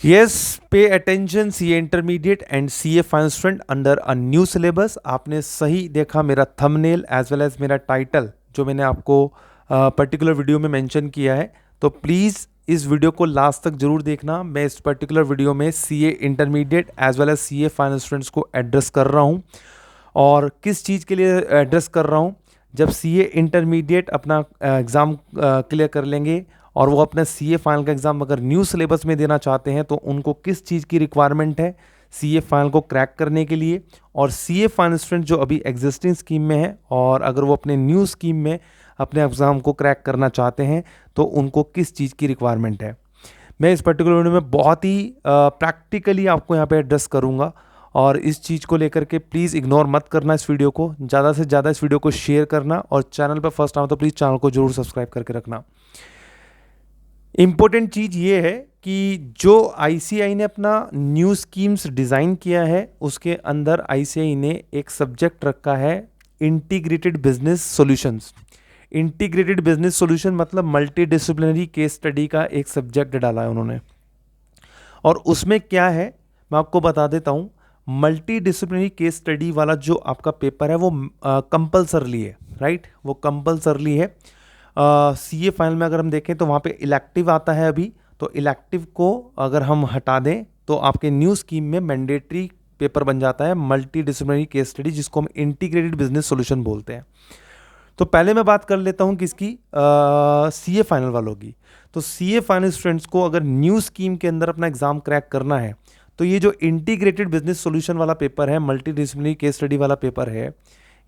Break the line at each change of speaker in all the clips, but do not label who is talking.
Yes, pay attention CA intermediate and CA final student under a new syllabus. आपने सही देखा, मेरा thumbnail as well as मेरा title जो मैंने आपको पर्टिकुलर वीडियो में मेंशन किया है। तो प्लीज़ इस वीडियो को लास्ट तक जरूर देखना। मैं इस पर्टिकुलर वीडियो में CA intermediate as well as CA final students को एड्रेस कर रहा हूँ। और किस चीज़ के लिए एड्रेस कर रहा हूँ? जब सीए इंटरमीडिएट अपना एग्ज़ाम क्लियर कर लेंगे और वो अपना सीए फाइनल का एग्ज़ाम अगर न्यू सिलेबस में देना चाहते हैं तो उनको किस चीज़ की रिक्वायरमेंट है सीए फाइनल को क्रैक करने के लिए। और सीए फाइनल स्टूडेंट जो अभी एग्जिस्टिंग स्कीम में है और अगर वो अपने न्यू स्कीम में अपने एग्ज़ाम को क्रैक करना चाहते हैं तो उनको किस चीज़ की रिक्वायरमेंट है, मैं इस पर्टिकुलर वीडियो में बहुत ही प्रैक्टिकली आपको यहाँ पे एड्रेस करूँगा। और इस चीज़ को लेकर के प्लीज़ इग्नोर मत करना, इस वीडियो को ज़्यादा से ज़्यादा इस वीडियो को शेयर करना और चैनल पर फर्स्ट आओ तो प्लीज़ चैनल को जरूर सब्सक्राइब करके रखना। इम्पोर्टेंट चीज़ ये है कि जो आईसीएआई ने अपना न्यू स्कीम्स डिज़ाइन किया है उसके अंदर आईसीएआई ने एक सब्जेक्ट रखा है integrated business solutions. Integrated business solution मतलब मल्टी डिसिप्लिनरी केस स्टडी का एक सब्जेक्ट डाला है उन्होंने। और उसमें क्या है मैं आपको बता देता हूँ। मल्टी डिसिप्लिनरी केस स्टडी वाला जो आपका पेपर है वो कंपलसरली है, राइट, वो कंपलसरली है। सीए फाइनल में अगर हम देखें तो वहाँ पे इलेक्टिव आता है अभी, तो इलेक्टिव को अगर हम हटा दें तो आपके न्यू स्कीम में मैंडेटरी पेपर बन जाता है मल्टी डिसिप्लिनरी केस स्टडी, जिसको हम इंटीग्रेटेड बिजनेस सॉल्यूशन बोलते हैं। तो पहले मैं बात कर लेता हूँ किसकी, सीए फाइनल वालों की। तो सीए फाइनल स्टूडेंट्स को अगर न्यू स्कीम के अंदर अपना एग्जाम क्रैक करना है तो ये जो इंटीग्रेटेड बिजनेस सॉल्यूशन वाला पेपर है, मल्टी डिसिप्लिनरी केस स्टडी वाला पेपर है,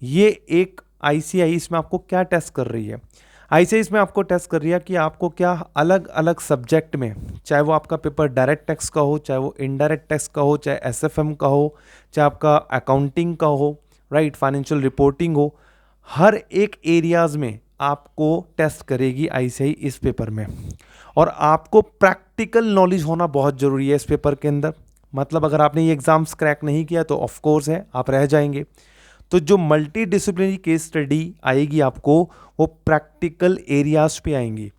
ये एक आईसीएआई इसमें आपको क्या टेस्ट कर रही है? आईसीएआई इसमें आपको टेस्ट कर रही है कि आपको क्या अलग अलग सब्जेक्ट में, चाहे वो आपका पेपर डायरेक्ट टैक्स का हो, चाहे वो इनडायरेक्ट टैक्स का हो, चाहे एसएफएम का हो, चाहे आपका अकाउंटिंग का हो, राइट, फाइनेंशियल रिपोर्टिंग हो, हर एक एरियाज में आपको टेस्ट करेगी आईसीएआई इस पेपर में। और आपको प्रैक्टिकल नॉलेज होना बहुत ज़रूरी है इस पेपर के अंदर। मतलब अगर आपने ये एग्ज़ाम्स क्रैक नहीं किया तो ऑफ कोर्स है आप रह जाएंगे। तो जो मल्टी डिसिप्लिनरी केस स्टडी आएगी आपको वो प्रैक्टिकल एरियाज पे आएंगी।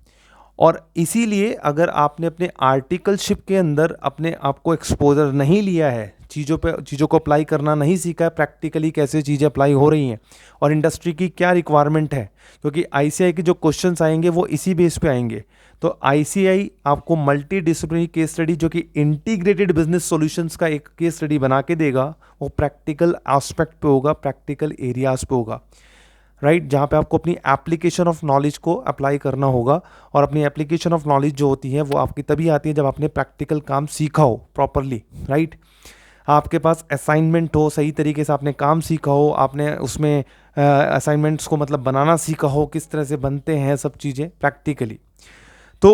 और इसीलिए अगर आपने अपने आर्टिकलशिप के अंदर अपने आप को एक्सपोजर नहीं लिया है, चीज़ों को अप्लाई करना नहीं सीखा है, प्रैक्टिकली कैसे चीज़ें अप्लाई हो रही हैं और इंडस्ट्री की क्या रिक्वायरमेंट है, क्योंकि आईसीएआई के जो क्वेश्चंस आएंगे वो इसी बेस पे आएंगे। तो आईसीएआई आपको मल्टी डिसिप्लिनरी केस स्टडी जो कि इंटीग्रेटेड बिजनेस सॉल्यूशंस का एक केस स्टडी बना के देगा, वो प्रैक्टिकल एस्पेक्ट पे होगा, प्रैक्टिकल एरियाज पे होगा, राइट, जहाँ पे आपको अपनी एप्लीकेशन ऑफ नॉलेज को अप्लाई करना होगा। और अपनी एप्लीकेशन ऑफ नॉलेज जो होती है वो आपकी तभी आती है जब आपने प्रैक्टिकल काम सीखा हो प्रॉपरली, राइट, आपके पास असाइनमेंट हो, सही तरीके से आपने काम सीखा हो, आपने उसमें असाइनमेंट्स को मतलब बनाना सीखा हो, किस तरह से बनते हैं सब चीज़ें प्रैक्टिकली। तो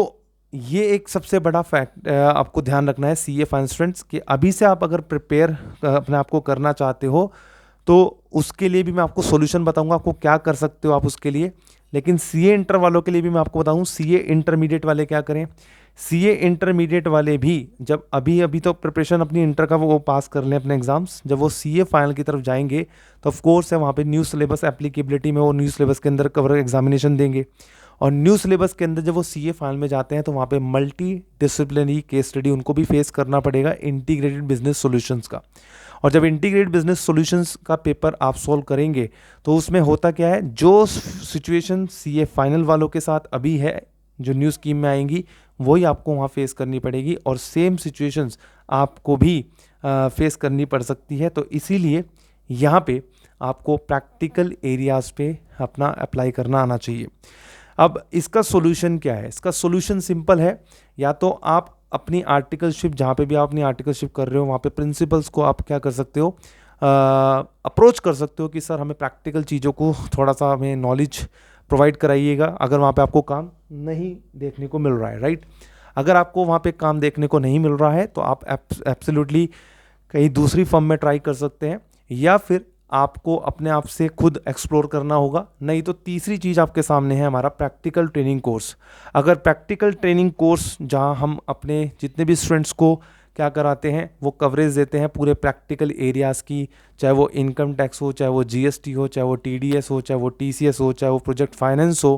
ये एक सबसे बड़ा फैक्ट आपको ध्यान रखना है सीए फाइनल स्टूडेंट्स कि अभी से आप अगर प्रिपेयर अपने आप को करना चाहते हो तो उसके लिए भी मैं आपको सॉल्यूशन बताऊंगा, आपको क्या कर सकते हो आप उसके लिए। लेकिन सीए इंटर वालों के लिए भी मैं आपको बताऊं, सीए इंटरमीडिएट वाले क्या करें। सीए इंटरमीडिएट वाले भी जब अभी तो प्रिपरेशन अपनी इंटर का वो पास कर लें अपने एग्जाम्स, जब वो सीए फाइनल की तरफ जाएंगे तो ऑफ कोर्स है वहाँ पे न्यू सिलेबस एप्लीकेबिलिटी में वो न्यू सिलेबस के अंदर कवर एग्जामिनेशन देंगे। और न्यू सिलेबस के अंदर जब वो सीए फाइनल में जाते हैं तो वहाँ पे मल्टी डिसिप्लिनरी केस स्टडी उनको भी फेस करना पड़ेगा इंटीग्रेटेड बिजनेस सॉल्यूशंस का। और जब इंटीग्रेटेड बिजनेस सॉल्यूशंस का पेपर आप सॉल्व करेंगे तो उसमें होता क्या है, जो सिचुएशन सीए फाइनल वालों के साथ अभी है जो न्यू स्कीम में आएंगी वही आपको वहाँ फेस करनी पड़ेगी और सेम सिचुएशंस आपको भी फेस करनी पड़ सकती है। तो इसीलिए यहाँ पे आपको प्रैक्टिकल एरियाज पे अपना अप्लाई करना आना चाहिए। अब इसका सॉल्यूशन क्या है? इसका सॉल्यूशन सिंपल है, या तो आप अपनी आर्टिकलशिप जहाँ पे भी आप अपनी आर्टिकलशिप कर रहे हो वहाँ पे प्रिंसिपल्स को आप क्या कर सकते हो, अप्रोच कर सकते हो कि सर हमें प्रैक्टिकल चीज़ों को थोड़ा सा हमें नॉलेज प्रोवाइड कराइएगा अगर वहाँ पे आपको काम नहीं देखने को मिल रहा है, राइट। अगर आपको वहाँ पे काम देखने को नहीं मिल रहा है तो आप एब्सोल्युटली कहीं दूसरी फर्म में ट्राई कर सकते हैं, या फिर आपको अपने आप से खुद एक्सप्लोर करना होगा। नहीं तो तीसरी चीज़ आपके सामने है हमारा प्रैक्टिकल ट्रेनिंग कोर्स। अगर प्रैक्टिकल ट्रेनिंग कोर्स जहां हम अपने जितने भी स्टूडेंट्स को क्या कराते हैं वो कवरेज देते हैं पूरे प्रैक्टिकल एरियाज़ की, चाहे वो इनकम टैक्स हो, चाहे वो जीएसटी हो, चाहे वो टीडीएस हो, चाहे वो टीसीएस हो, चाहे वो प्रोजेक्ट फाइनेंस हो,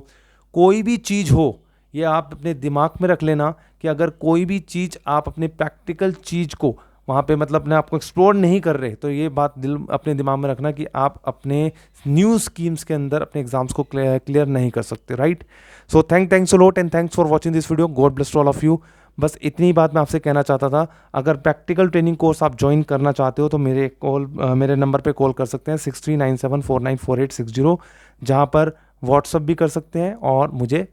कोई भी चीज़ हो, ये आप अपने दिमाग में रख लेना कि अगर कोई भी चीज़ आप अपने प्रैक्टिकल चीज़ को वहाँ पे मतलब अपने आप को एक्सप्लोर नहीं कर रहे, तो ये बात अपने दिमाग में रखना कि आप अपने न्यू स्कीम्स के अंदर अपने एग्जाम्स को क्लियर नहीं कर सकते, right. So thanks a lot and thanks for watching this video. God bless to all of you. बस इतनी बात मैं आपसे कहना चाहता था। अगर प्रैक्टिकल ट्रेनिंग कोर्स आप ज्वाइन करना चाहते हो तो मेरे नंबर पे कॉल कर सकते हैं 6397494860, जहाँ पर व्हाट्सअप भी कर सकते हैं और मुझे